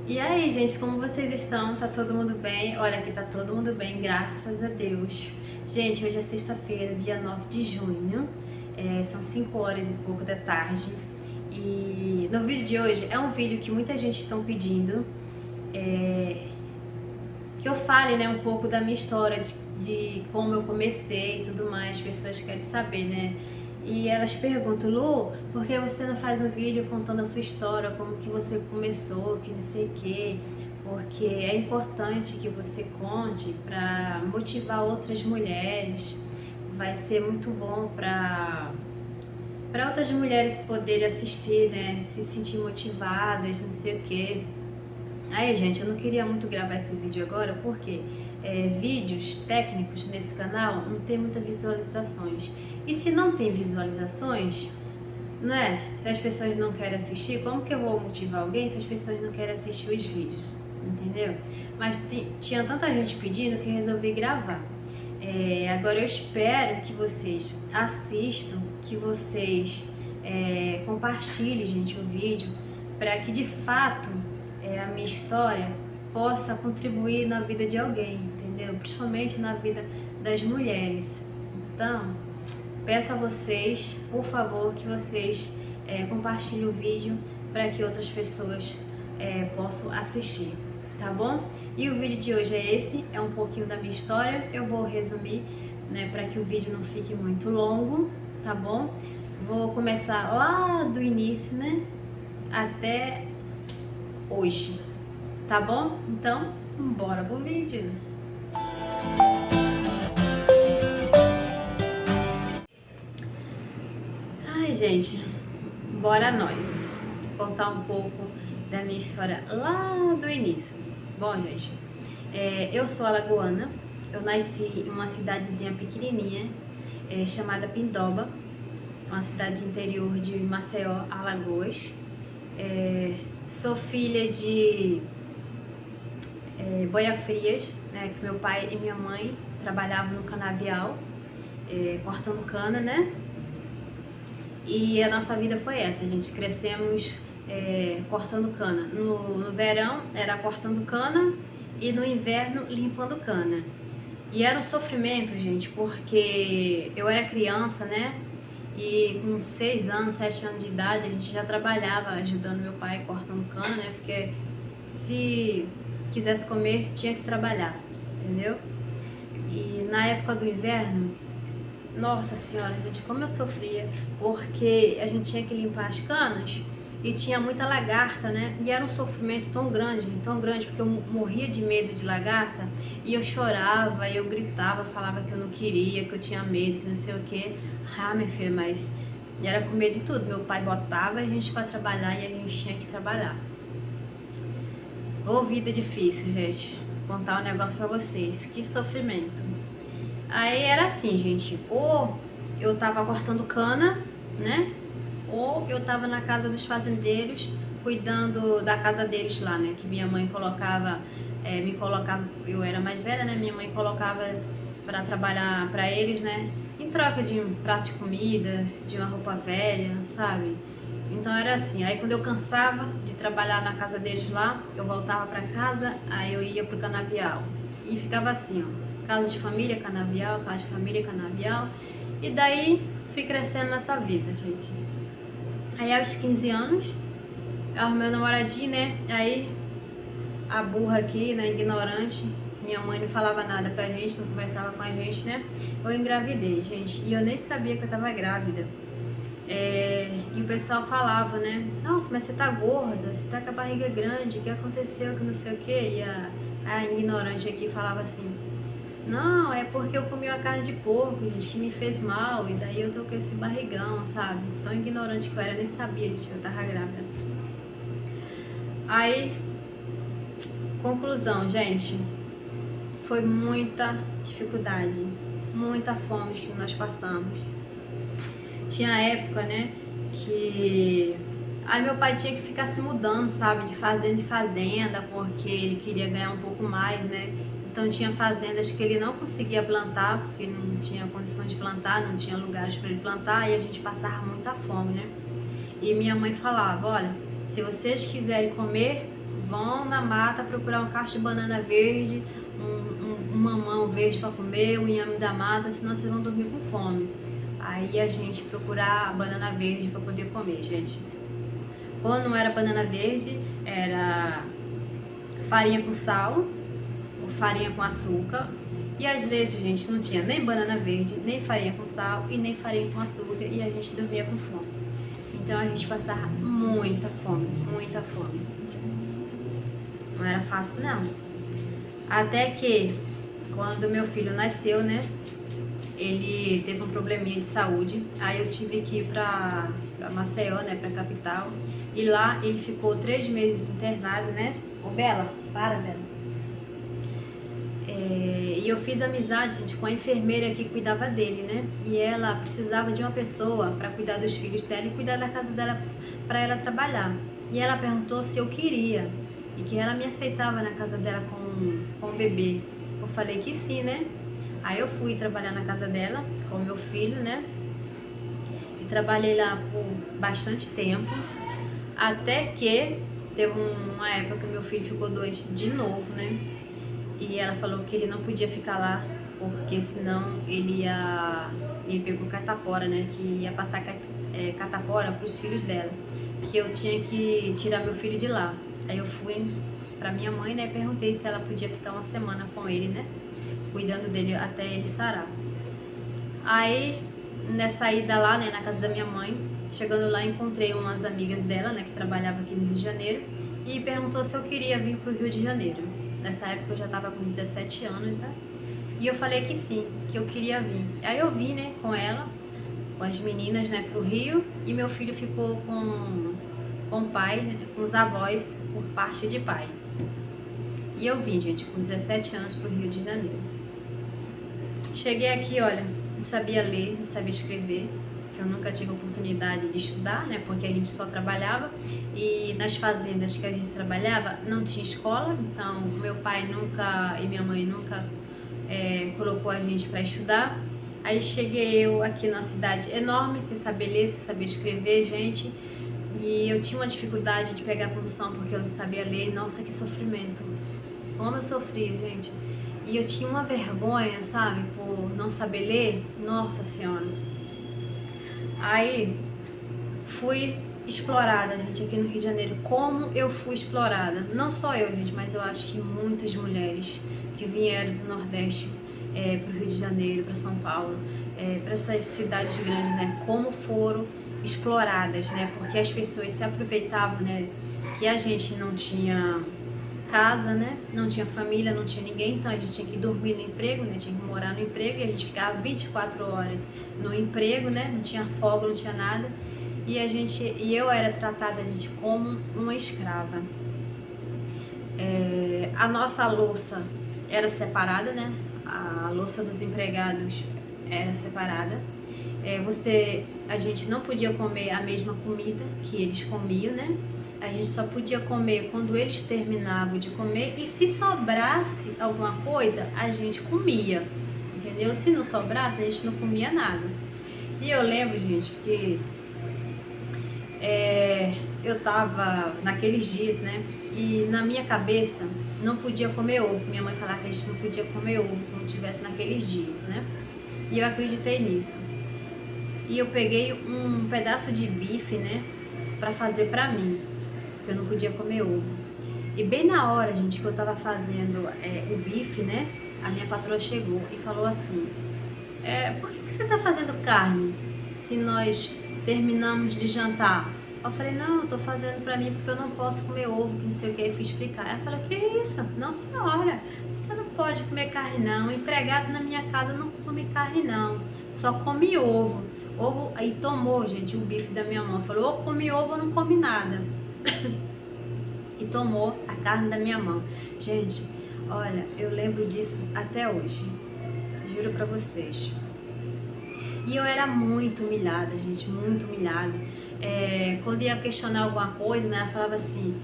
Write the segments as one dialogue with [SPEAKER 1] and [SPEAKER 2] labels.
[SPEAKER 1] E aí, gente, como vocês estão? Tá todo mundo bem? Olha, aqui tá todo mundo bem, graças a Deus. Gente, hoje é sexta-feira, dia 9 de junho, são 5 horas e pouco da tarde. E no vídeo de hoje é um vídeo que muita gente estão pedindo, que eu fale, né, um pouco da minha história, de como eu comecei e tudo mais. As pessoas querem saber, né? E elas perguntam: Lu, por que você não faz um vídeo contando a sua história, como que você começou, que não sei o quê? Porque é importante que você conte para motivar outras mulheres. Vai ser muito bom para outras mulheres poderem assistir, né? Se sentir motivadas, não sei o quê. Aí, gente, eu não queria muito gravar esse vídeo agora porque vídeos técnicos nesse canal não tem muitas visualizações. E se não tem visualizações, né? Se as pessoas não querem assistir, como que eu vou motivar alguém se as pessoas não querem assistir os vídeos? Entendeu? Mas tinha tanta gente pedindo que eu resolvi gravar. Agora eu espero que vocês assistam, que vocês compartilhem, gente, o vídeo, para que de fato a minha história possa contribuir na vida de alguém, entendeu? Principalmente na vida das mulheres. Então, peço a vocês, por favor, que vocês compartilhem o vídeo para que outras pessoas possam assistir, tá bom? E o vídeo de hoje é esse, é um pouquinho da minha história. Eu vou resumir, né, para que o vídeo não fique muito longo, tá bom? Vou começar lá do início, né, até hoje, tá bom? Então, bora pro vídeo. Ai, gente, bora nós contar um pouco da minha história lá do início. Bom, gente, eu sou alagoana. Eu nasci em uma cidadezinha pequenininha chamada Pindoba, uma cidade interior de Maceió, Alagoas. Sou filha de Boia Frias, né, que meu pai e minha mãe trabalhavam no canavial, cortando cana, né? E a nossa vida foi essa, a gente crescemos cortando cana. No verão era cortando cana e no inverno limpando cana. E era um sofrimento, gente, porque eu era criança, né? E com 6 anos, 7 anos de idade, a gente já trabalhava ajudando meu pai cortando cana, né? Porque se quisesse comer, tinha que trabalhar, entendeu? E na época do inverno, nossa senhora, gente, como eu sofria, porque a gente tinha que limpar as canas e tinha muita lagarta, né? E era um sofrimento tão grande, porque eu morria de medo de lagarta e eu chorava, eu gritava, falava que eu não queria, que eu tinha medo, que não sei o quê. Ah, minha filha, mas era com medo de tudo. Meu pai botava a gente pra trabalhar e a gente tinha que trabalhar. Ô, vida difícil, gente. Vou contar um negócio pra vocês. Que sofrimento. Aí era assim, gente. Ou eu tava cortando cana, né? Ou eu tava na casa dos fazendeiros, cuidando da casa deles lá, né? Que minha mãe colocava, me colocava, eu era mais velha, né? Minha mãe colocava pra trabalhar pra eles, né? Em troca de um prato de comida, de uma roupa velha, sabe? Então era assim. Aí quando eu cansava de trabalhar na casa deles lá, eu voltava pra casa, aí eu ia pro canavial. E ficava assim, ó. Casa de família, canavial, casa de família, canavial. E daí fui crescendo nessa vida, gente. Aí aos 15 anos, eu arrumei um namoradinho, né? Aí a burra aqui, né, ignorante, minha mãe não falava nada pra gente, não conversava com a gente, né? Eu engravidei, gente, e eu nem sabia que eu tava grávida. E o pessoal falava, né? Nossa, mas você tá gorda, você tá com a barriga grande, o que aconteceu, que não sei o quê? E a ignorante aqui falava assim: não, é porque eu comi uma carne de porco, gente, que me fez mal, e daí eu tô com esse barrigão, sabe? Tão ignorante que eu era, nem sabia, gente, que eu tava grávida. Aí, conclusão, gente, foi muita dificuldade, muita fome que nós passamos. Tinha época, né, que aí meu pai tinha que ficar se mudando, sabe, de fazenda em fazenda, porque ele queria ganhar um pouco mais, né? Então tinha fazendas que ele não conseguia plantar, porque não tinha condições de plantar, não tinha lugares para ele plantar, e a gente passava muita fome, né? E minha mãe falava: olha, se vocês quiserem comer, vão na mata procurar um cacho de banana verde, um mamão verde para comer, um inhame da mata, senão vocês vão dormir com fome. Aí a gente procurar a banana verde para poder comer, gente. Quando não era banana verde, era farinha com sal ou farinha com açúcar. E às vezes, gente, não tinha nem banana verde, nem farinha com sal e nem farinha com açúcar, e a gente dormia com fome. Então a gente passava muita fome, muita fome. Não era fácil não. Até que quando meu filho nasceu, né, ele teve um probleminha de saúde. Aí eu tive que ir pra Maceió, né, pra capital. E lá ele ficou 3 meses internado, né. Ô Bela, para Bela. E eu fiz amizade, gente, com a enfermeira que cuidava dele, né? E ela precisava de uma pessoa para cuidar dos filhos dela e cuidar da casa dela para ela trabalhar. E ela perguntou se eu queria e que ela me aceitava na casa dela com o bebê. Eu falei que sim, né? Aí eu fui trabalhar na casa dela com meu filho, né? E trabalhei lá por bastante tempo, até que teve uma época que meu filho ficou doente de novo, né? E ela falou que ele não podia ficar lá, porque senão ele pegou catapora, né? Que ia passar catapora para os filhos dela. Que eu tinha que tirar meu filho de lá. Aí eu fui pra minha mãe, né? Perguntei se ela podia ficar uma semana com ele, né? Cuidando dele até ele sarar. Aí, nessa ida lá, né? Na casa da minha mãe, chegando lá, encontrei umas amigas dela, né? Que trabalhavam aqui no Rio de Janeiro. E perguntou se eu queria vir pro Rio de Janeiro. Nessa época eu já tava com 17 anos, né? E eu falei que sim, que eu queria vir. Aí eu vim, né, com ela, com as meninas, né, pro Rio. E meu filho ficou com o pai, né, com os avós, por parte de pai. E eu vim, gente, com 17 anos pro Rio de Janeiro. Cheguei aqui, olha, não sabia ler, não sabia escrever. Que eu nunca tive oportunidade de estudar, né, porque a gente só trabalhava, e nas fazendas que a gente trabalhava não tinha escola, então meu pai nunca e minha mãe nunca colocou a gente para estudar. Aí cheguei eu aqui numa cidade enorme, sem saber ler, sem saber escrever, gente, e eu tinha uma dificuldade de pegar produção porque eu não sabia ler. Nossa, que sofrimento, como eu sofri, gente, e eu tinha uma vergonha, sabe, por não saber ler, nossa senhora. Aí fui explorada, gente, aqui no Rio de Janeiro. Como eu fui explorada? Não só eu, gente, mas eu acho que muitas mulheres que vieram do Nordeste para o Rio de Janeiro, para São Paulo, para essas cidades grandes, né? Como foram exploradas, né? Porque as pessoas se aproveitavam, né? Que a gente não tinha casa, né? Não tinha família, não tinha ninguém, então a gente tinha que dormir no emprego, né? Tinha que morar no emprego, e a gente ficava 24 horas no emprego, né? Não tinha folga, não tinha nada. E eu era tratada, gente, como uma escrava. A nossa louça era separada, né? A louça dos empregados era separada. A gente não podia comer a mesma comida que eles comiam, né? A gente só podia comer quando eles terminavam de comer, e se sobrasse alguma coisa, a gente comia, entendeu? Se não sobrasse, a gente não comia nada. E eu lembro, gente, que eu tava naqueles dias, né? E na minha cabeça não podia comer ovo. Minha mãe falava que a gente não podia comer ovo quando tivesse naqueles dias, né? E eu acreditei nisso. E eu peguei um pedaço de bife, né? Pra fazer pra mim, porque eu não podia comer ovo. E bem na hora, gente, que eu tava fazendo o bife, né? A minha patroa chegou e falou assim: por que você tá fazendo carne se nós terminamos de jantar? Eu falei: não, eu tô fazendo pra mim porque eu não posso comer ovo, que não sei o que. Aí fui explicar. Ela falou: que isso? Não, senhora, você não pode comer carne não. Empregado na minha casa não come carne não, só come ovo. Ovo. Aí tomou, gente, o bife da minha mão. Falou: ou come ovo ou não come nada. E tomou a carne da minha mão. Gente, olha, eu lembro disso até hoje, juro pra vocês. E eu era muito humilhada, gente, muito humilhada. Quando ia questionar alguma coisa, né, ela falava assim: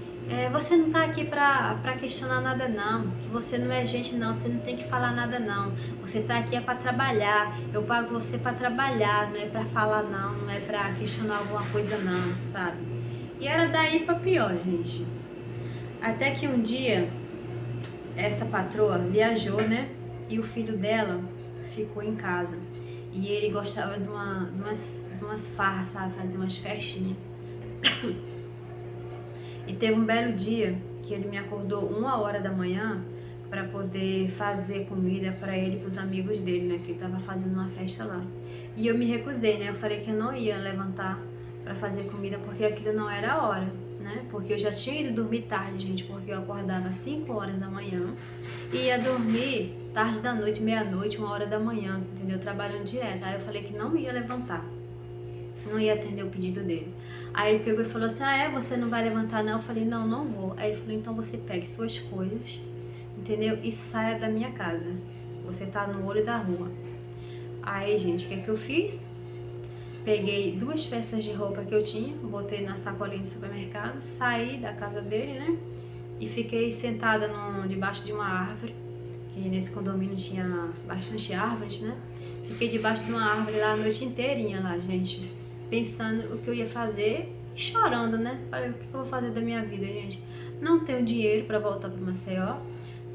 [SPEAKER 1] você não tá aqui pra questionar nada não, que você não é gente não, você não tem que falar nada não, você tá aqui pra trabalhar, eu pago você pra trabalhar, não é pra falar não, não é pra questionar alguma coisa não, sabe? E era daí pra pior, gente. Até que um dia, essa patroa viajou, né? E o filho dela ficou em casa. E ele gostava de umas farras, sabe? Fazer umas festinhas. E teve um belo dia que ele me acordou 1h da manhã para poder fazer comida para ele e para os amigos dele, né? Que ele tava fazendo uma festa lá. E eu me recusei, né? Eu falei que eu não ia levantar para fazer comida porque aquilo não era a hora, né? Porque eu já tinha ido dormir tarde, gente, porque eu acordava às 5h da manhã e ia dormir tarde da noite, meia-noite, 1h da manhã, entendeu? Trabalhando direto. Aí eu falei que não ia levantar, não ia atender o pedido dele. Aí ele pegou e falou assim, você não vai levantar não? Eu falei, não, não vou. Aí ele falou, então você pegue suas coisas, entendeu? E saia da minha casa. Você tá no olho da rua. Aí, gente, o que eu fiz? Peguei 2 peças de roupa que eu tinha, botei na sacolinha de supermercado, saí da casa dele, né? E fiquei sentada debaixo de uma árvore, que nesse condomínio tinha bastante árvores, né? Fiquei debaixo de uma árvore lá a noite inteirinha lá, gente, pensando o que eu ia fazer e chorando, né? Falei, o que eu vou fazer da minha vida, gente? Não tenho dinheiro para voltar para Maceió,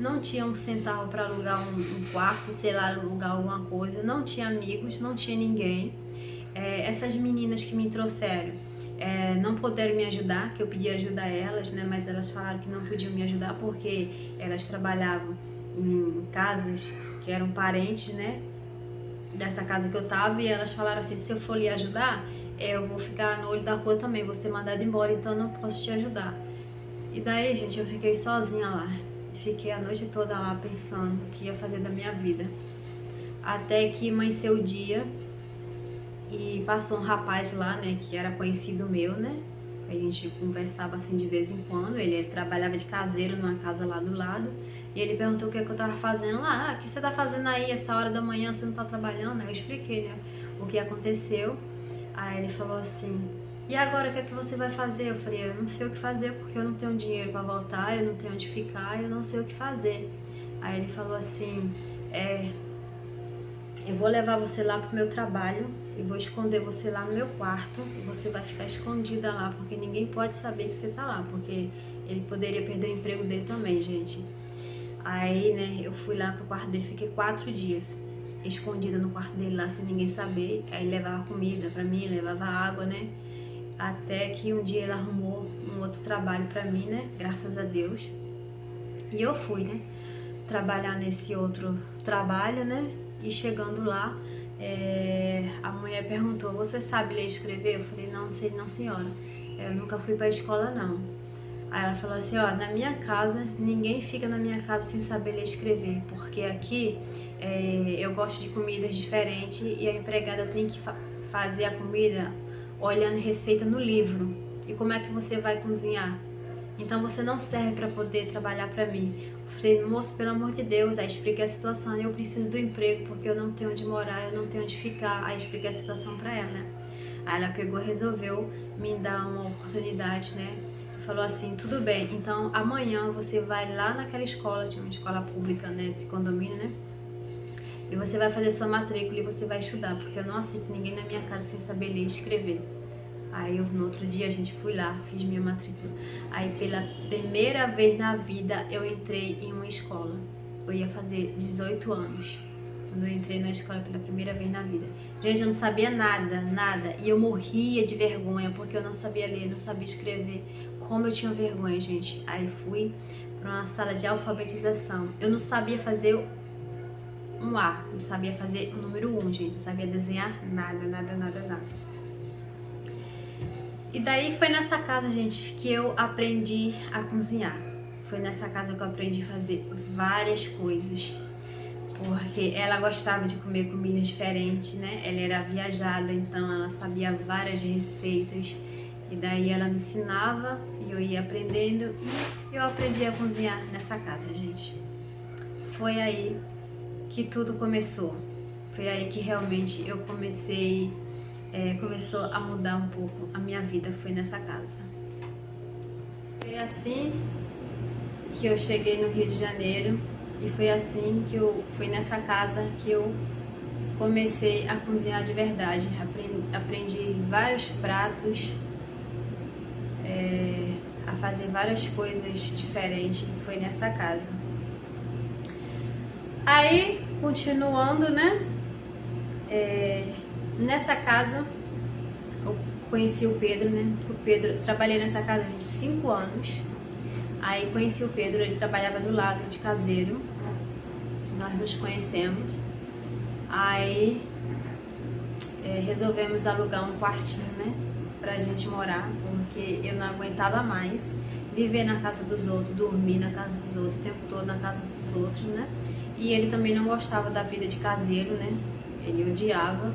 [SPEAKER 1] não tinha um centavo para alugar um quarto, sei lá, alugar alguma coisa, não tinha amigos, não tinha ninguém. Essas meninas que me trouxeram não puderam me ajudar, que eu pedi ajuda a elas, né? Mas elas falaram que não podiam me ajudar porque elas trabalhavam em casas que eram parentes, né? Dessa casa que eu tava, e elas falaram assim, se eu for lhe ajudar, eu vou ficar no olho da rua também, vou ser mandada embora, então eu não posso te ajudar. E daí, gente, eu fiquei sozinha lá. Fiquei a noite toda lá pensando o que ia fazer da minha vida. Até que amanheceu o dia e passou um rapaz lá, né, que era conhecido meu, né? A gente conversava assim de vez em quando. Ele trabalhava de caseiro numa casa lá do lado. E ele perguntou o que eu tava fazendo lá. O que você tá fazendo aí essa hora da manhã, você não tá trabalhando? Aí eu expliquei, né, o que aconteceu. Aí ele falou assim, e agora o que é que você vai fazer? Eu falei, eu não sei o que fazer porque eu não tenho dinheiro para voltar, eu não tenho onde ficar, eu não sei o que fazer. Aí ele falou assim, eu vou levar você lá pro meu trabalho e vou esconder você lá no meu quarto e você vai ficar escondida lá, porque ninguém pode saber que você tá lá, porque ele poderia perder o emprego dele também, gente. Aí, né, eu fui lá pro quarto dele, fiquei 4 dias escondida no quarto dele lá, sem ninguém saber. Aí ele levava comida pra mim, levava água, né? Até que um dia ele arrumou um outro trabalho pra mim, né? Graças a Deus. E eu fui, né, trabalhar nesse outro trabalho, né? E chegando lá, a mulher perguntou, você sabe ler e escrever? Eu falei, não sei não, senhora. Eu nunca fui pra escola, não. Aí ela falou assim, ó, na minha casa, ninguém fica na minha casa sem saber ler e escrever, porque aqui eu gosto de comidas diferentes e a empregada tem que fazer a comida olhando receita no livro. E como é que você vai cozinhar? Então você não serve para poder trabalhar para mim. Eu falei, moça, pelo amor de Deus. Aí expliquei a situação, eu preciso do emprego porque eu não tenho onde morar, eu não tenho onde ficar. Aí expliquei a situação para ela, né? Aí ela pegou e resolveu me dar uma oportunidade, né? Falou assim, tudo bem, então amanhã você vai lá naquela escola, tinha uma escola pública nesse condomínio, né? E você vai fazer sua matrícula e você vai estudar, porque eu não aceito ninguém na minha casa sem saber ler e escrever. Aí no outro dia a gente fui lá, fiz minha matrícula. Aí pela primeira vez na vida eu entrei em uma escola. Eu ia fazer 18 anos. Quando eu entrei na escola pela primeira vez na vida. Gente, eu não sabia nada, nada. E eu morria de vergonha, porque eu não sabia ler, não sabia escrever. Como eu tinha vergonha, gente. Aí fui para uma sala de alfabetização. Eu não sabia fazer um A, não sabia fazer o número 1, gente. Não sabia desenhar nada, nada, nada, nada. E daí foi nessa casa, gente, que eu aprendi a cozinhar. Foi nessa casa que eu aprendi a fazer várias coisas. Porque ela gostava de comer comidas diferentes, né? Ela era viajada, então ela sabia várias receitas. E daí ela me ensinava e eu ia aprendendo. E eu aprendi a cozinhar nessa casa, gente. Foi aí que tudo começou. Foi aí que realmente eu começou a mudar um pouco a minha vida, foi nessa casa. Foi assim que eu cheguei no Rio de Janeiro. E foi assim que foi nessa casa que eu comecei a cozinhar de verdade. Aprendi vários pratos, a fazer várias coisas diferentes, foi nessa casa. Aí, continuando, né? Nessa casa, eu conheci o Pedro, né? O Pedro, trabalhei nessa casa de 5 anos. Aí conheci o Pedro, ele trabalhava do lado de caseiro. Nós nos conhecemos. Aí resolvemos alugar um quartinho, né? Pra gente morar, porque eu não aguentava mais viver na casa dos outros, dormir na casa dos outros, o tempo todo na casa dos outros, né? E ele também não gostava da vida de caseiro, né? Ele odiava.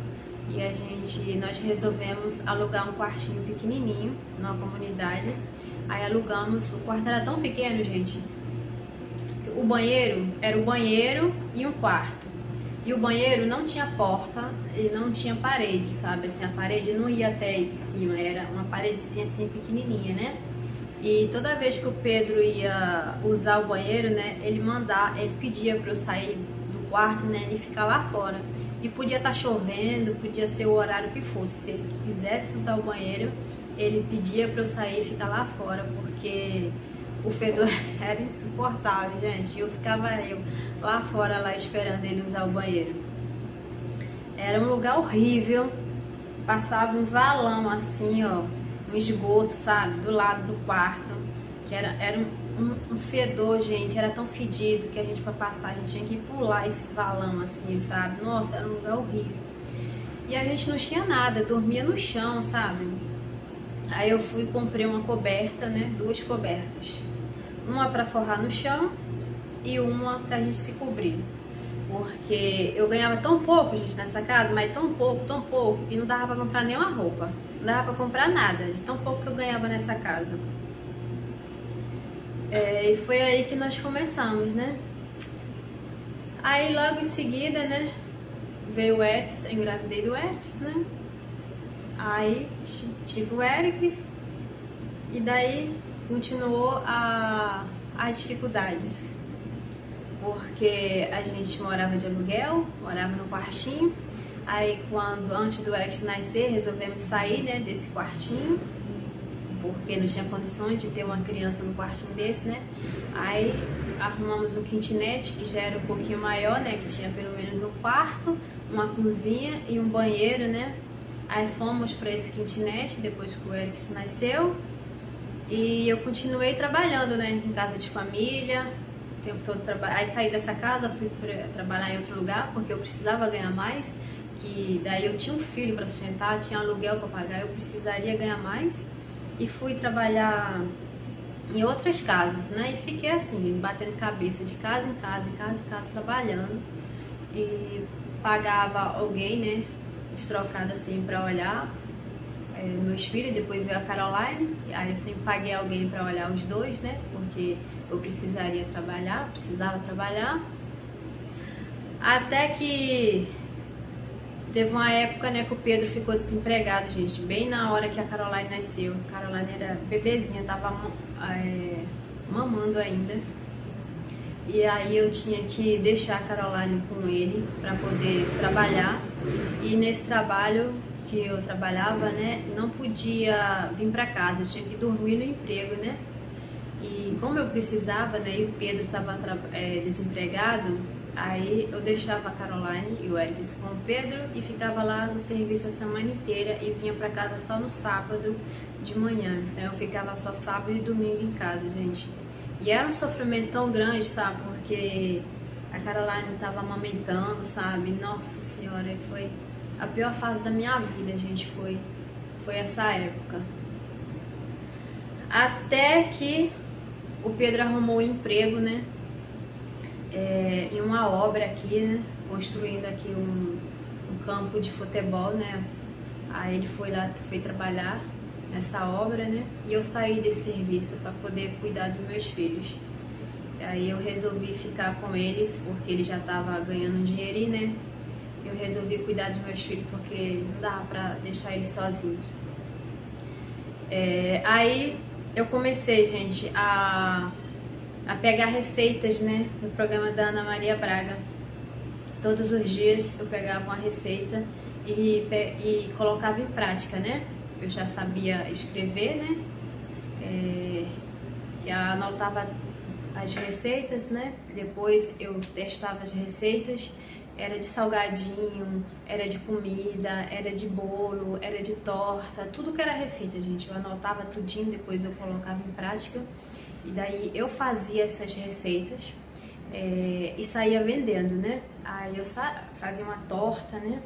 [SPEAKER 1] E nós resolvemos alugar um quartinho pequenininho numa comunidade. Aí alugamos, o quarto era tão pequeno, gente. O banheiro era o banheiro e um quarto. E o banheiro não tinha porta e não tinha parede, sabe? Assim, a parede não ia até em cima, era uma paredezinha assim pequenininha, né? E toda vez que o Pedro ia usar o banheiro, né, ele pedia para eu sair do quarto, né, e ficar lá fora. E podia estar chovendo, podia ser o horário que fosse. Se ele quisesse usar o banheiro, ele pedia para eu sair e ficar lá fora, porque o fedor era insuportável, gente. Eu ficava lá fora, lá esperando ele usar o banheiro. Era um lugar horrível. Passava um valão assim, ó, um esgoto, sabe, do lado do quarto. Que era um fedor, gente. Era tão fedido que a gente, para passar, a gente tinha que pular esse valão assim, sabe? Nossa, era um lugar horrível. E a gente não tinha nada, dormia no chão, sabe? Aí eu fui e comprei uma coberta, né? 2 cobertas. Uma para forrar no chão e uma pra gente se cobrir. Porque eu ganhava tão pouco, gente, nessa casa, mas tão pouco, que não dava pra comprar nenhuma roupa. Não dava pra comprar nada, de tão pouco que eu ganhava nessa casa. E foi aí que nós começamos, né? Aí logo em seguida, né? Veio o Erix, engravidei do Erix, né? Aí tive o Erix e daí continuou as dificuldades, porque a gente morava de aluguel, morava no quartinho. Aí antes do Erix nascer, resolvemos sair, né, desse quartinho, porque não tinha condições de ter uma criança no quartinho desse, né? Aí arrumamos um kitnet que já era um pouquinho maior, né, que tinha pelo menos um quarto, uma cozinha e um banheiro, né? Aí fomos para esse kitnet depois que o Erix nasceu. E eu continuei trabalhando, né, em casa de família, o tempo todo trabalhando. Aí saí dessa casa, fui trabalhar em outro lugar, porque eu precisava ganhar mais. Que daí eu tinha um filho para sustentar, tinha aluguel para pagar, eu precisaria ganhar mais. E fui trabalhar em outras casas, né, e fiquei assim, batendo cabeça de casa em casa, trabalhando. E pagava alguém, né, os trocados assim para olhar meus filhos. Depois veio a Caroline, aí eu sempre paguei alguém para olhar os dois, né, porque eu precisava trabalhar, até que teve uma época, né, que o Pedro ficou desempregado, gente, bem na hora que a Caroline nasceu. A Caroline era bebezinha, tava mamando ainda. E aí eu tinha que deixar a Caroline com ele para poder trabalhar. E nesse trabalho que eu trabalhava, né, não podia vir para casa, eu tinha que dormir no emprego, né? E como eu precisava, né, e o Pedro estava desempregado, aí eu deixava a Caroline e o Erix com o Pedro e ficava lá no serviço a semana inteira e vinha para casa só no sábado de manhã. Então eu ficava só sábado e domingo em casa, gente. E era um sofrimento tão grande, sabe? Porque a Caroline estava amamentando, sabe? Nossa Senhora, foi a pior fase da minha vida, gente. Foi essa época. Até que o Pedro arrumou um emprego, né? Em uma obra aqui, né? Construindo aqui um campo de futebol, né? Aí ele foi trabalhar nessa obra, né? E eu saí desse serviço para poder cuidar dos meus filhos. Aí eu resolvi ficar com eles porque ele já estava ganhando um dinheirinho, né? Eu resolvi cuidar dos meus filhos porque não dava para deixar eles sozinhos. Aí eu comecei, gente, a pegar receitas, né? No programa da Ana Maria Braga. Todos os dias eu pegava uma receita e colocava em prática, né? Eu já sabia escrever, né? Eu anotava as receitas, né? Depois eu testava as receitas. Era de salgadinho, era de comida, era de bolo, era de torta, tudo que era receita, gente. Eu anotava tudinho, depois eu colocava em prática. E daí eu fazia essas receitas e saía vendendo, né? Aí eu fazia uma torta, né?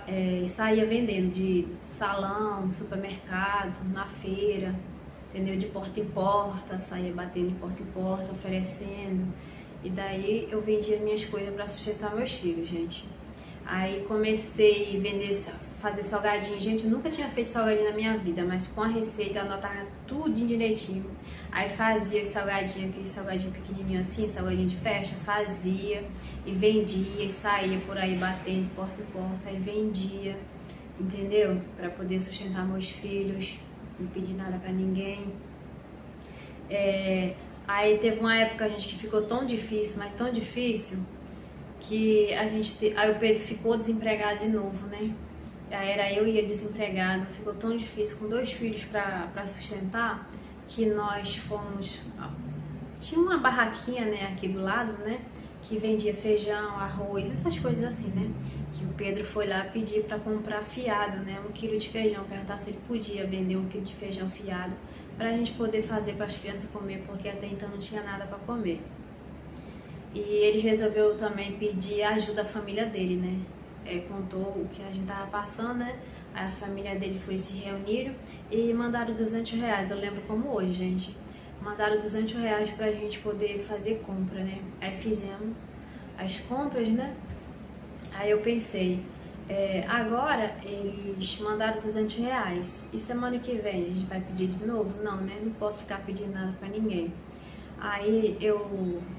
[SPEAKER 1] E saía vendendo de salão, supermercado, na feira, entendeu? De porta em porta, saía batendo de porta em porta, oferecendo. E daí eu vendia minhas coisas para sustentar meus filhos, gente. Aí comecei a vender, fazer salgadinho. Gente, eu nunca tinha feito salgadinho na minha vida, mas com a receita eu anotava tudo direitinho. Aí fazia os salgadinhos, aquele salgadinho pequenininho assim, salgadinho de festa, fazia e vendia e saía por aí batendo de porta em porta e vendia, entendeu? Para poder sustentar meus filhos, não pedir nada para ninguém. Aí teve uma época, gente, que ficou tão difícil, mas tão difícil, que aí o Pedro ficou desempregado de novo, né? Aí era eu e ele desempregado, ficou tão difícil, com 2 filhos pra sustentar, que nós fomos... Tinha uma barraquinha, né, aqui do lado, né, que vendia feijão, arroz, essas coisas assim, né? Que o Pedro foi lá pedir pra comprar fiado, né, 1 quilo de feijão, perguntar se ele podia vender 1 quilo de feijão fiado, pra gente poder fazer para as crianças comer, porque até então não tinha nada para comer. E ele resolveu também pedir ajuda à família dele, né? Contou o que a gente tava passando, né? Aí a família dele foi se reunir e mandaram R$200. Eu lembro como hoje, gente. Mandaram R$200 pra gente poder fazer compra, né? Aí fizemos as compras, né? Aí eu pensei, agora eles mandaram R$200 e semana que vem a gente vai pedir de novo? Não, né? Não posso ficar pedindo nada pra ninguém. Aí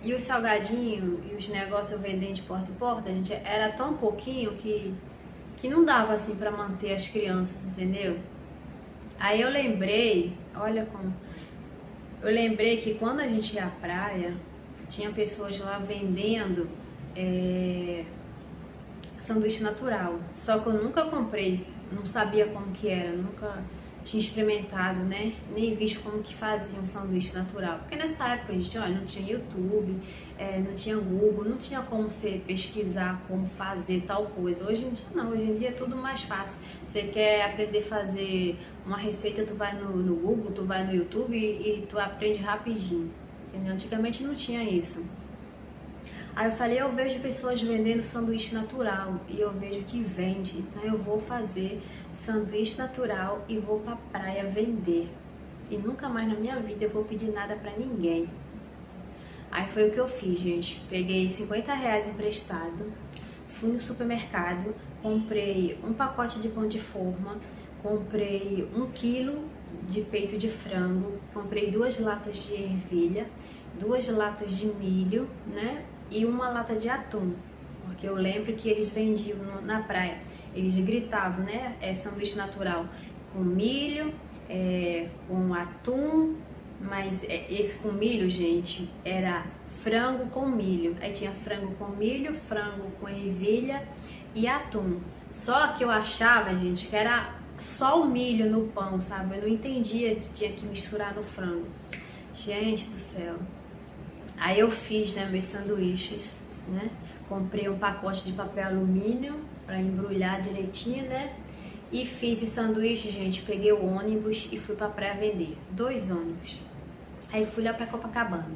[SPEAKER 1] e os salgadinhos e os negócios eu vendendo de porta em porta, gente, era tão pouquinho que não dava assim pra manter as crianças, entendeu? Aí eu lembrei, olha como... Eu lembrei que quando a gente ia à praia, tinha pessoas lá vendendo sanduíche natural. Só que eu nunca comprei, não sabia como que era, nunca tinha experimentado, né? Nem visto como que fazia um sanduíche natural. Porque nessa época, gente, olha, não tinha YouTube, não tinha Google, não tinha como você pesquisar como fazer tal coisa. Hoje em dia não, hoje em dia é tudo mais fácil. Você quer aprender a fazer uma receita, tu vai no Google, tu vai no YouTube e tu aprende rapidinho, entendeu? Antigamente não tinha isso. Aí eu falei, eu vejo pessoas vendendo sanduíche natural e eu vejo que vende, então eu vou fazer sanduíche natural e vou pra praia vender. E nunca mais na minha vida eu vou pedir nada pra ninguém. Aí foi o que eu fiz, gente. Peguei R$50 emprestado, fui no supermercado, comprei um pacote de pão de forma, comprei 1 quilo de peito de frango, comprei 2 latas de ervilha, 2 latas de milho, né? E 1 lata de atum, porque eu lembro que eles vendiam na praia, eles gritavam, né, sanduíche natural com milho, com atum, mas esse com milho, gente, era frango com milho, aí tinha frango com milho, frango com ervilha e atum, só que eu achava, gente, que era só o milho no pão, sabe, eu não entendia que tinha que misturar no frango, gente do céu. Aí eu fiz, né, meus sanduíches, né? Comprei um pacote de papel alumínio para embrulhar direitinho, né? E fiz os sanduíches, gente. Peguei o ônibus e fui pra praia vender. 2 ônibus. Aí fui lá pra Copacabana.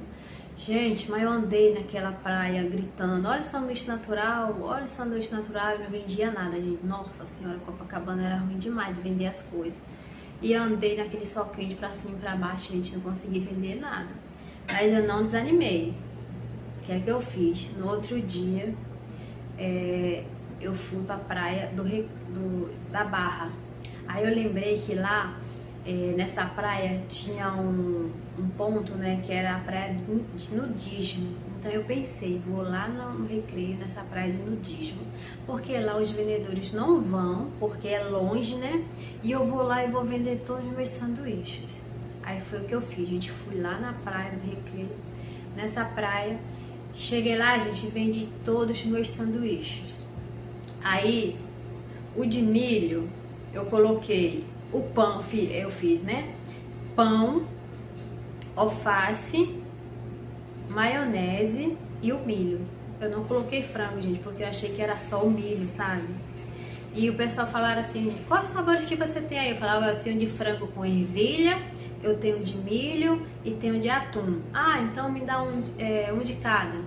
[SPEAKER 1] Gente, mas eu andei naquela praia gritando, olha o sanduíche natural, olha o sanduíche natural. Eu não vendia nada, gente. Nossa senhora, Copacabana era ruim demais de vender as coisas. E eu andei naquele sol quente pra cima e pra baixo, gente, não consegui vender nada. Mas eu não desanimei. O que é que eu fiz? No outro dia, eu fui pra praia da Barra. Aí eu lembrei que lá, nessa praia, tinha um ponto, né, que era a praia de nudismo. Então eu pensei, vou lá no Recreio, nessa praia de nudismo, porque lá os vendedores não vão, porque é longe, né? E eu vou lá e vou vender todos os meus sanduíches. Aí foi o que eu fiz, gente. Fui lá na praia do Recreio. Nessa praia, cheguei lá, gente, vendi todos os meus sanduíches. Aí, o de milho, eu coloquei o pão, eu fiz, né? Pão, alface, maionese e o milho. Eu não coloquei frango, gente, porque eu achei que era só o milho, sabe? E o pessoal falaram assim, quais sabores que você tem aí? Eu falava, eu tenho de frango com ervilha, eu tenho de milho e tenho de atum. Ah, então me dá um de cada.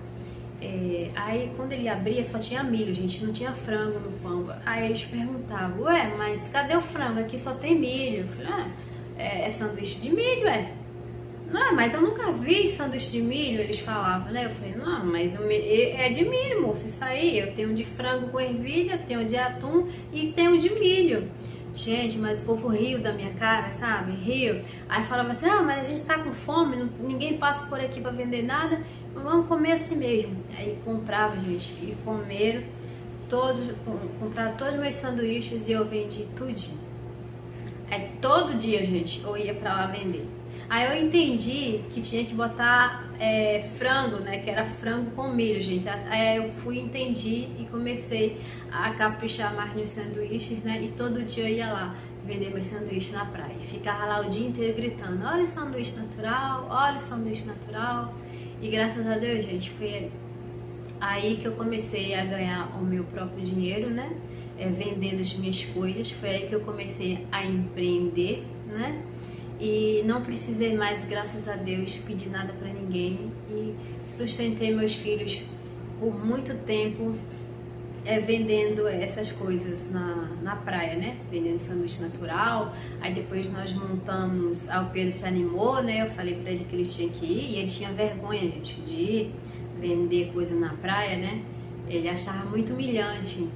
[SPEAKER 1] Aí quando ele abria só tinha milho, gente, não tinha frango no pão. Aí eles perguntavam, ué, mas cadê o frango? Aqui só tem milho. Eu falei, é sanduíche de milho, é? Não, mas eu nunca vi sanduíche de milho, eles falavam, né? Eu falei, não, mas é de milho, moço, isso aí. Eu tenho de frango com ervilha, tenho de atum e tenho de milho. Gente, mas o povo riu da minha cara, sabe? Riu. Aí falava assim, mas a gente tá com fome, ninguém passa por aqui pra vender nada, vamos comer assim mesmo. Aí comprava, gente, e compraram todos os meus sanduíches e eu vendi tudinho. Aí todo dia, gente, eu ia pra lá vender. Aí eu entendi que tinha que botar frango, né? Que era frango com milho, gente. Aí eu entendi e comecei a caprichar mais nos sanduíches, né? E todo dia eu ia lá vender meus sanduíches na praia. Ficava lá o dia inteiro gritando, olha o sanduíche natural, olha o sanduíche natural. E graças a Deus, gente, foi aí que eu comecei a ganhar o meu próprio dinheiro, né? Vendendo as minhas coisas. Foi aí que eu comecei a empreender, né? E não precisei mais, graças a Deus, pedir nada para ninguém e sustentei meus filhos por muito tempo vendendo essas coisas na praia, né? Vendendo sanduíche natural. Aí depois nós montamos, o Pedro se animou, né? Eu falei para ele que ele tinha que ir e ele tinha vergonha, gente, de vender coisa na praia, né? Ele achava muito humilhante.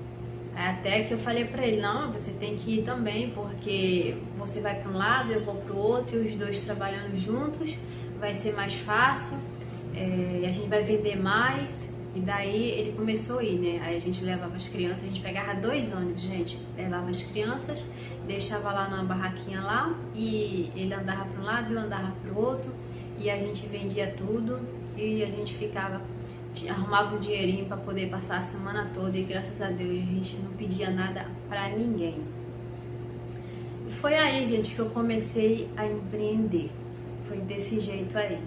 [SPEAKER 1] Até que eu falei pra ele, não, você tem que ir também, porque você vai pra um lado, eu vou pro outro, e os dois trabalhando juntos, vai ser mais fácil, a gente vai vender mais. E daí ele começou a ir, né? Aí a gente levava as crianças, a gente pegava 2 ônibus, gente, levava as crianças, deixava lá numa barraquinha lá, e ele andava pra um lado, eu andava pro outro, e a gente vendia tudo, e a gente arrumava um dinheirinho para poder passar a semana toda e graças a Deus a gente não pedia nada para ninguém. E foi aí, gente, que eu comecei a empreender. Foi desse jeito aí.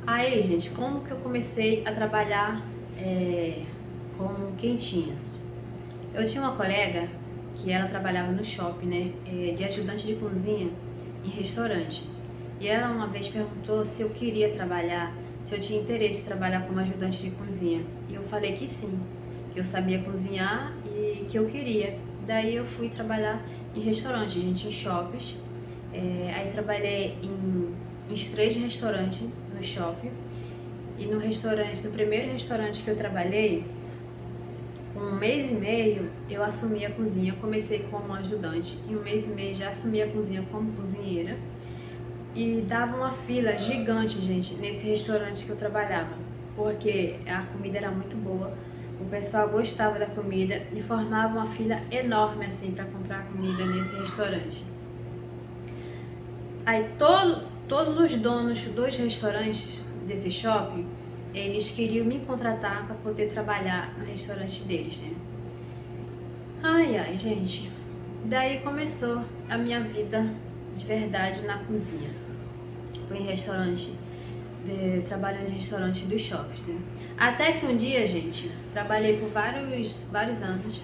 [SPEAKER 1] Aí, gente, como que eu comecei a trabalhar com quentinhas? Eu tinha uma colega que ela trabalhava no shopping, né, de ajudante de cozinha em restaurante. E ela uma vez perguntou se eu queria trabalhar, se eu tinha interesse em trabalhar como ajudante de cozinha. E eu falei que sim, que eu sabia cozinhar e que eu queria. Daí eu fui trabalhar em restaurante, gente, em shoppings. Aí trabalhei em uns 3 restaurantes no shopping. E no primeiro restaurante que eu trabalhei, com 1 mês e meio, eu assumi a cozinha. Eu comecei como ajudante, e 1 mês e meio já assumi a cozinha como cozinheira. E dava uma fila gigante, gente, nesse restaurante que eu trabalhava, porque a comida era muito boa, o pessoal gostava da comida e formava uma fila enorme assim para comprar comida nesse restaurante. Aí todos os donos dos restaurantes desse shopping, eles queriam me contratar para poder trabalhar no restaurante deles, né? Ai, gente, daí começou a minha vida de verdade na cozinha. Fui em restaurante, trabalhando em restaurante dos shoppings, né? Até que um dia, gente, trabalhei por vários anos,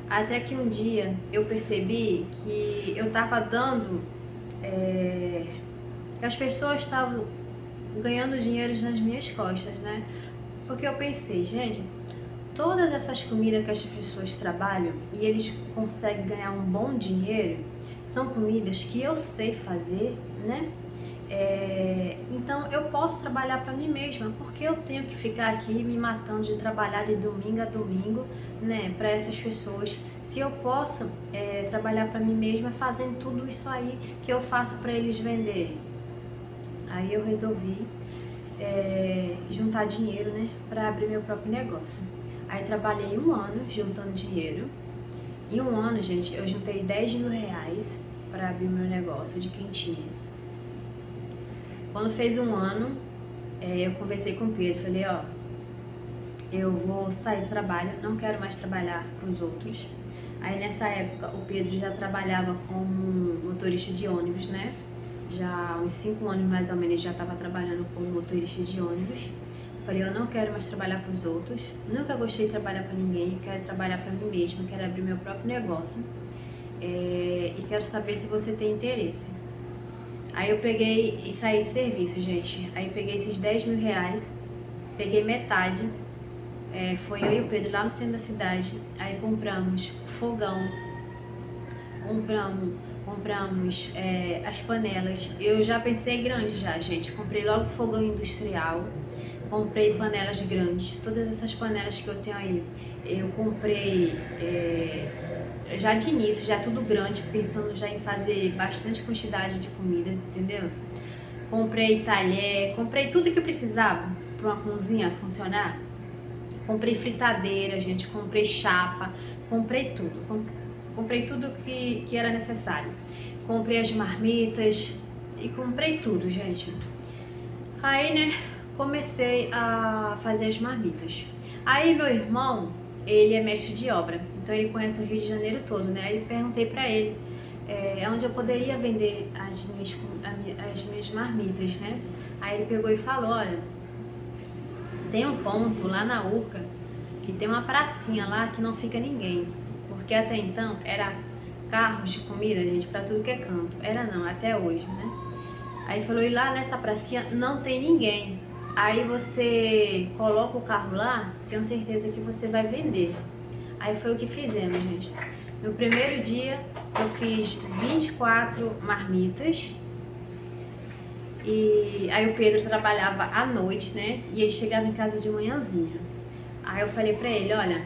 [SPEAKER 1] até que um dia eu percebi que eu tava dando, que as pessoas estavam ganhando dinheiro nas minhas costas, né? Porque eu pensei, gente, todas essas comidas que as pessoas trabalham e eles conseguem ganhar um bom dinheiro, são comidas que eu sei fazer, né? Então eu posso trabalhar para mim mesma, porque eu tenho que ficar aqui me matando de trabalhar de domingo a domingo, né, para essas pessoas, se eu posso trabalhar para mim mesma fazendo tudo isso aí que eu faço para eles venderem. Aí eu resolvi juntar dinheiro, né, para abrir meu próprio negócio. Aí trabalhei 1 ano juntando dinheiro. Em 1 ano, gente, eu juntei 10 mil reais para abrir meu negócio de quentinhas. Quando fez 1 ano, eu conversei com o Pedro, falei, ó, eu vou sair do trabalho, não quero mais trabalhar para os outros. Aí nessa época o Pedro já trabalhava como motorista de ônibus, né? já há uns 5 anos mais ou menos, já estava trabalhando como motorista de ônibus. Falei, eu não quero mais trabalhar para os outros, nunca gostei de trabalhar para ninguém, quero trabalhar para mim mesma, quero abrir meu próprio negócio e quero saber se você tem interesse. Aí eu peguei e saí de serviço, gente. Aí peguei esses 10 mil reais, peguei metade, foi eu e o Pedro lá no centro da cidade, aí compramos fogão, compramos as panelas. Eu já pensei grande já, gente, comprei logo fogão industrial, comprei panelas grandes, todas essas panelas que eu tenho aí, eu comprei já de início, já tudo grande, pensando já em fazer bastante quantidade de comidas, entendeu? Comprei talher, comprei tudo que eu precisava para uma cozinha funcionar. Comprei fritadeira, gente, comprei chapa, comprei tudo, comprei tudo que era necessário. Comprei as marmitas e comprei tudo, gente. Aí, né, comecei a fazer as marmitas. Aí meu irmão, ele é mestre de obra, então ele conhece o Rio de Janeiro todo, né? Aí perguntei pra ele onde eu poderia vender as minhas marmitas, né? Aí ele pegou e falou, olha, tem um ponto lá na Urca, que tem uma pracinha lá que não fica ninguém, porque até então era carros de comida, gente, pra tudo que é canto. Era não, até hoje, né? Aí falou, e lá nessa pracinha não tem ninguém. Aí você coloca o carro lá, tenho certeza que você vai vender. Aí foi o que fizemos, gente. No primeiro dia eu fiz 24 marmitas. E aí o Pedro trabalhava à noite, né? E ele chegava em casa de manhãzinha. Aí eu falei pra ele, olha,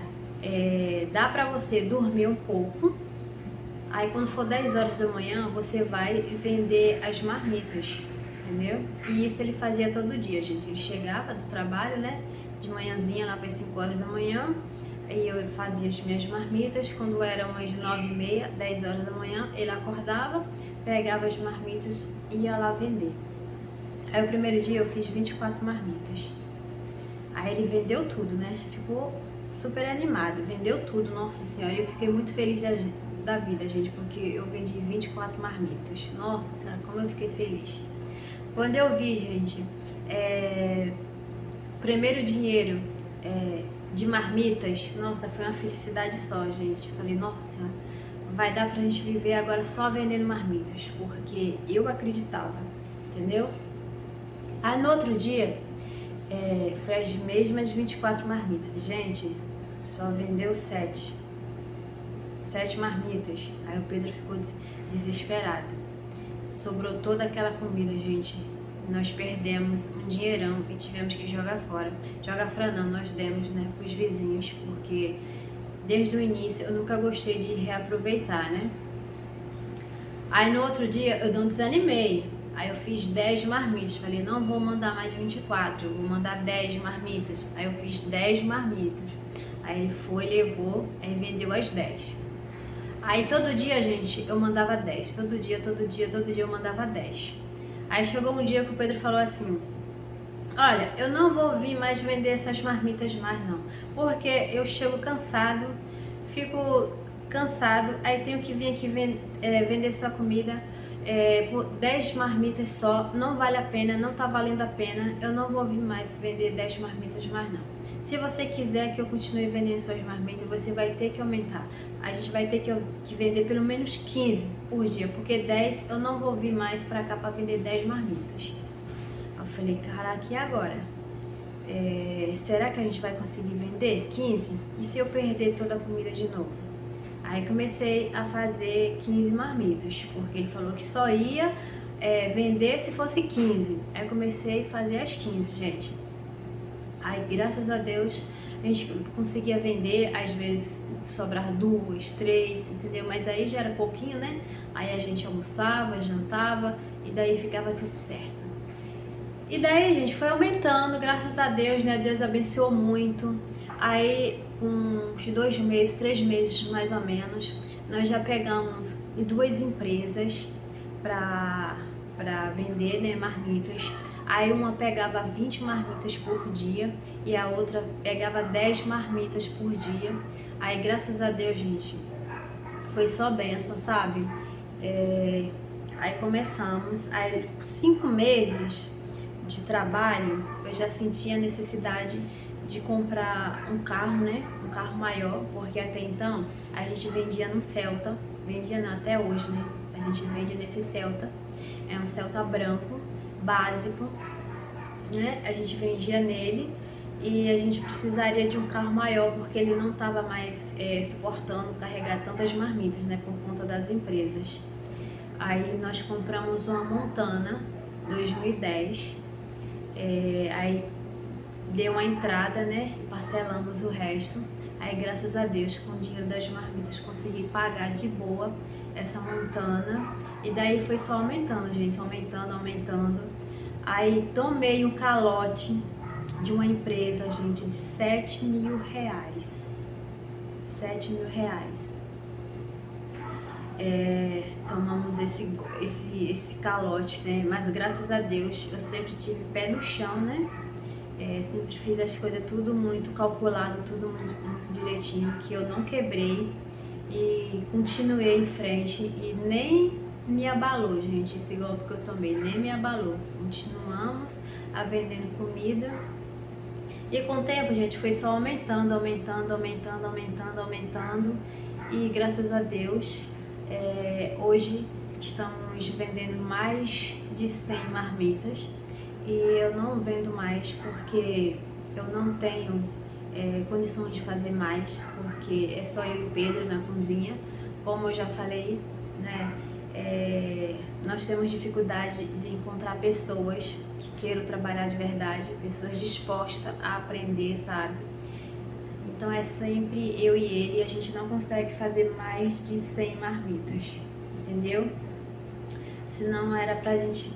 [SPEAKER 1] dá pra você dormir um pouco. Aí quando for 10 horas da manhã, você vai vender as marmitas, entendeu? E isso ele fazia todo dia, gente. Ele chegava do trabalho, né? De manhãzinha lá para as 5 horas da manhã. Aí eu fazia as minhas marmitas. Quando eram umas 9h30, 10 horas da manhã, ele acordava, pegava as marmitas e ia lá vender. Aí o primeiro dia eu fiz 24 marmitas. Aí ele vendeu tudo, né? Ficou super animado, vendeu tudo, nossa senhora. Eu fiquei muito feliz da vida, gente, porque eu vendi 24 marmitas. Nossa senhora, como eu fiquei feliz. Quando eu vi, gente, primeiro dinheiro de marmitas, nossa, foi uma felicidade só, gente. Eu falei, nossa senhora, vai dar pra gente viver agora só vendendo marmitas, porque eu acreditava, entendeu? Aí no outro dia, foi as mesmas 24 marmitas. Gente, só vendeu 7 marmitas. Aí o Pedro ficou desesperado. Sobrou toda aquela comida, gente. Nós perdemos um dinheirão e tivemos que jogar fora. Jogar fora não, nós demos, né, pros vizinhos, porque desde o início eu nunca gostei de reaproveitar, né? Aí no outro dia eu não desanimei. Aí eu fiz 10 marmitas. Falei, não vou mandar mais 24, eu vou mandar 10 marmitas. Aí eu fiz 10 marmitas. Aí ele foi, levou, aí vendeu as 10. Aí todo dia, gente, eu mandava 10. Todo dia eu mandava 10. Aí chegou um dia que o Pedro falou assim, olha, eu não vou vir mais vender essas marmitas mais não, porque eu chego cansado, fico cansado, aí tenho que vir aqui vender sua comida por 10 marmitas só, não vale a pena, não tá valendo a pena, eu não vou vir mais vender 10 marmitas mais não. Se você quiser que eu continue vendendo suas marmitas, você vai ter que aumentar. A gente vai ter que vender pelo menos 15 por dia, porque 10 eu não vou vir mais pra cá pra vender 10 marmitas. Eu falei, caraca, e agora? Será que a gente vai conseguir vender 15? E se eu perder toda a comida de novo? Aí comecei a fazer 15 marmitas, porque ele falou que só ia vender se fosse 15. Aí comecei a fazer as 15, gente. Aí, graças a Deus, a gente conseguia vender, às vezes sobrar 2, 3, entendeu? Mas aí já era pouquinho, né? Aí a gente almoçava, jantava e daí ficava tudo certo. E daí, gente, foi aumentando, graças a Deus, né? Deus abençoou muito. Aí, uns 2 meses, 3 meses mais ou menos, nós já pegamos 2 empresas para vender, né, marmitas. Aí uma pegava 20 marmitas por dia e a outra pegava 10 marmitas por dia. Aí, graças a Deus, gente, foi só bênção, sabe? Aí começamos, aí 5 meses de trabalho, eu já sentia a necessidade de comprar um carro, né? Um carro maior, porque até então a gente vendia no Celta, vendia não, até hoje, né? A gente vende nesse Celta, é um Celta branco, básico, né? A gente vendia nele e a gente precisaria de um carro maior porque ele não estava mais suportando carregar tantas marmitas, né? Por conta das empresas. Aí nós compramos uma Montana 2010, aí deu uma entrada, né? Parcelamos o resto. Aí graças a Deus, com o dinheiro das marmitas, consegui pagar de boa essa Montana. E daí foi só aumentando, gente, aumentando. Aí tomei um calote de uma empresa, gente, de 7 mil reais. 7 mil reais. Tomamos esse calote, né? Mas graças a Deus eu sempre tive pé no chão, né? Sempre fiz as coisas tudo muito calculado, tudo muito direitinho, que eu não quebrei e continuei em frente e nem me abalou, gente, esse golpe que eu tomei, nem me abalou. Continuamos a vendendo comida e com o tempo, gente, foi só aumentando e graças a Deus, hoje estamos vendendo mais de 100 marmitas e eu não vendo mais porque eu não tenho condições de fazer mais, porque é só eu e o Pedro na cozinha. Como eu já falei, né, nós temos dificuldade de encontrar pessoas que queiram trabalhar de verdade, pessoas dispostas a aprender, sabe? Então é sempre eu e ele, e a gente não consegue fazer mais de 100 marmitas, entendeu? Senão era pra gente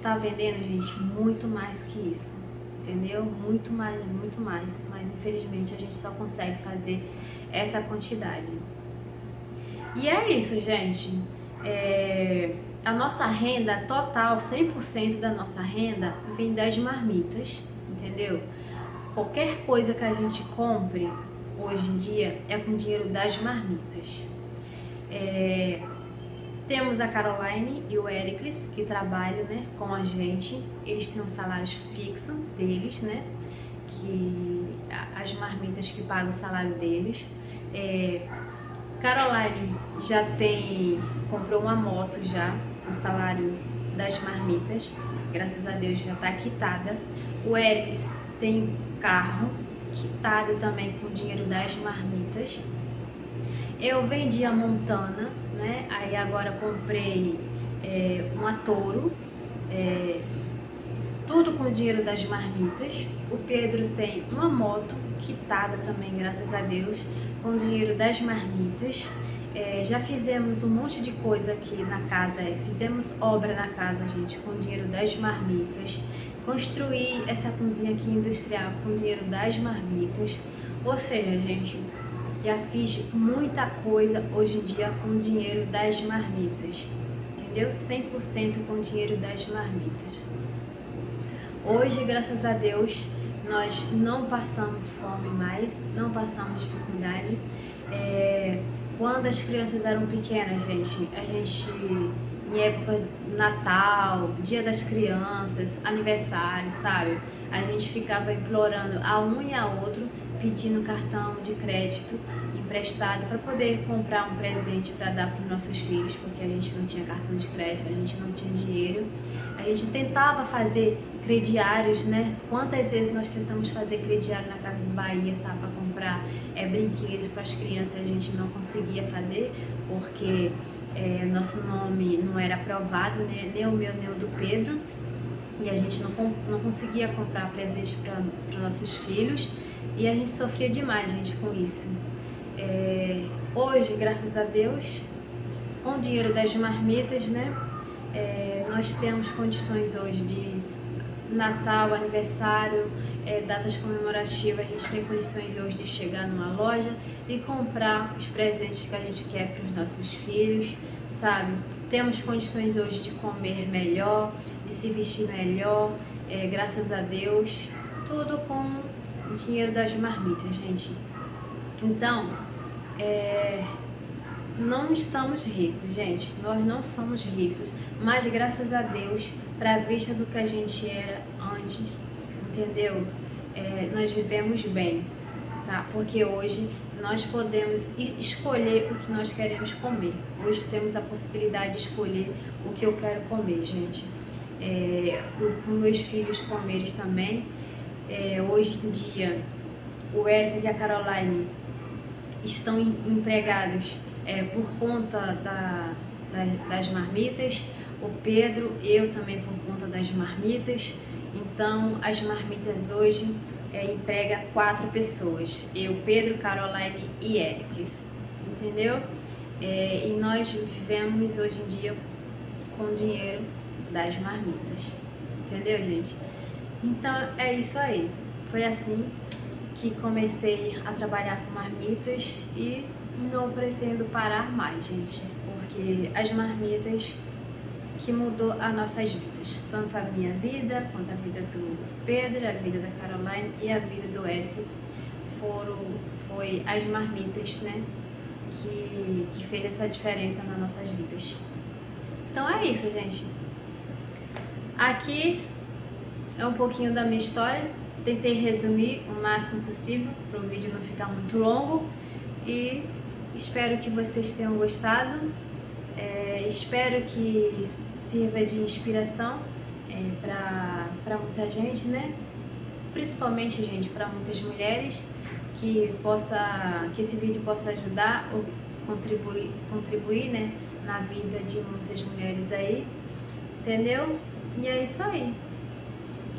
[SPEAKER 1] tá vendendo, gente, muito mais que isso, entendeu? Muito mais, mas infelizmente a gente só consegue fazer essa quantidade. E é isso, gente. A nossa renda total, 100% da nossa renda vem das marmitas, entendeu? Qualquer coisa que a gente compre hoje em dia é com dinheiro das marmitas. Temos a Caroline e o Ericles que trabalham, né, com a gente. Eles têm um salário fixo deles, né? Que as marmitas que pagam o salário deles. Caroline já comprou uma moto já, o salário das marmitas, graças a Deus já está quitada. O Ericles tem carro quitado também com o dinheiro das marmitas. Eu vendi a Montana, né? Aí agora comprei uma Toro, tudo com o dinheiro das marmitas. O Pedro tem uma moto quitada também, graças a Deus, com o dinheiro das marmitas. Já fizemos um monte de coisa aqui na casa, fizemos obra na casa, gente, com o dinheiro das marmitas. Construí essa cozinha aqui industrial com o dinheiro das marmitas. Ou seja, gente, já fiz muita coisa hoje em dia com o dinheiro das marmitas, entendeu? 100% com o dinheiro das marmitas. Hoje, graças a Deus, nós não passamos fome mais, não passamos dificuldade. Quando as crianças eram pequenas, gente, em época Natal, Dia das Crianças, aniversário, sabe? A gente ficava implorando a um e a outro, pedindo cartão de crédito emprestado para poder comprar um presente para dar para os nossos filhos, porque a gente não tinha cartão de crédito, a gente não tinha dinheiro. A gente tentava fazer crediários, né? Quantas vezes nós tentamos fazer crediário na Casas Bahia, sabe, para comprar brinquedos para as crianças, a gente não conseguia fazer, porque nosso nome não era aprovado, né? Nem o meu, nem o do Pedro, e a gente não conseguia comprar presente para nossos filhos, e a gente sofria demais, gente, com isso. Hoje, graças a Deus, com o dinheiro das marmitas, né, nós temos condições hoje de Natal, aniversário, datas comemorativas, a gente tem condições hoje de chegar numa loja e comprar os presentes que a gente quer para os nossos filhos, sabe? Temos condições hoje de comer melhor, de se vestir melhor, graças a Deus, tudo com o dinheiro das marmitas, gente. Então, não estamos ricos, gente. Nós não somos ricos, mas graças a Deus, para a vista do que a gente era antes, entendeu? Nós vivemos bem, tá? Porque hoje nós podemos escolher o que nós queremos comer. Hoje temos a possibilidade de escolher o que eu quero comer, gente. Os meus filhos comerem também. Hoje em dia, o Eric e a Caroline estão empregados por conta das marmitas. O Pedro, eu também por conta das marmitas. Então, as marmitas hoje emprega 4 pessoas. Eu, Pedro, Caroline e Eric. Entendeu? E nós vivemos hoje em dia com o dinheiro das marmitas. Entendeu, gente? Então, é isso aí. Foi assim que comecei a trabalhar com marmitas e não pretendo parar mais, gente. Porque as marmitas que mudou as nossas vidas. Tanto a minha vida, quanto a vida do Pedro, a vida da Caroline e a vida do Eric. Foi as marmitas, né? Que fez essa diferença nas nossas vidas. Então é isso, gente. Aqui é um pouquinho da minha história. Tentei resumir o máximo possível para o vídeo não ficar muito longo. E espero que vocês tenham gostado. Espero que sirva de inspiração para muita gente, né? Principalmente, gente, para muitas mulheres. Que esse vídeo possa ajudar ou contribuir, né, na vida de muitas mulheres aí. Entendeu? E é isso aí.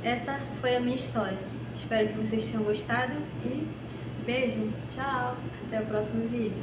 [SPEAKER 1] Essa foi a minha história. Espero que vocês tenham gostado e beijo, tchau, até o próximo vídeo.